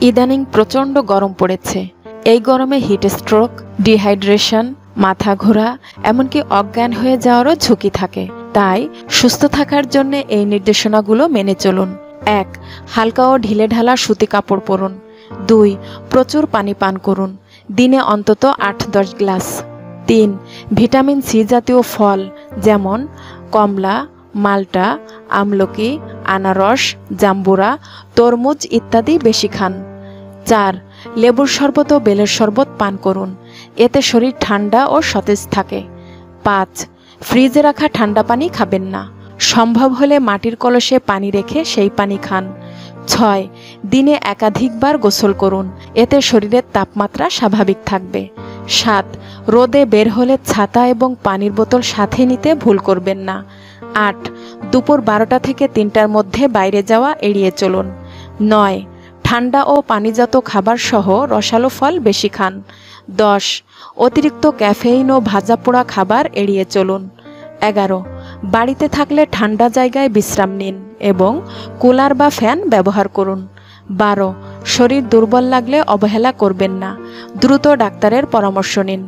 ইদানিং প্রচণ্ড গরম পড়েছে। এই গরমে হিট স্ট্রোক, ডিহাইড্রেশন, মাথা ঘোরা, এমনকি অজ্ঞান হয়ে যাওয়ারও ঝুঁকি থাকে। তাই সুস্থ থাকার জন্য এই নির্দেশনাগুলো মেনে চলুন। 1. হালকা ও ঢিলেঢালা সুতি কাপড় পরুন। 2. প্রচুর পানি পান করুন, দিনে অন্তত 8-10 গ্লাস। 3. ভিটামিন সি জাতীয় ফল যেমন কমলা, মাল্টা, আমলকি, আনারস, জাম্বুরা, তরমুজ ইত্যাদি বেশি খান। 4. লেবুর শরবত ও বেলের শরবত পান করুন, এতে শরীর ঠান্ডা ও সতেজ থাকে। 5. ফ্রিজে রাখা ঠান্ডা পানি খাবেন না, সম্ভব হলে মাটির কলসে পানি রেখে সেই পানি খান। 6. দিনে একাধিকবার গোসল করুন, এতে শরীরের তাপমাত্রা স্বাভাবিক থাকবে। 7. রোদে বের হলে ছাতা এবং পানির বোতল সাথে নিতে ভুল করবেন না। 8. দুপুর 12টা থেকে 3টার মধ্যে বাইরে যাওয়া এড়িয়ে চলুন। 9. ঠান্ডা ও পানিজাত খাবার সহ রসালো ফল বেশি খান। 10. অতিরিক্ত ক্যাফেইন ও ভাজা পোড়া খাবার এড়িয়ে চলুন। 11. বাড়িতে থাকলে ঠান্ডা জায়গায় বিশ্রাম নিন এবং কুলার বা ফ্যান ব্যবহার করুন। 12. শরীর দুর্বল লাগলে অবহেলা করবেন না, দ্রুত ডাক্তারের পরামর্শ নিন।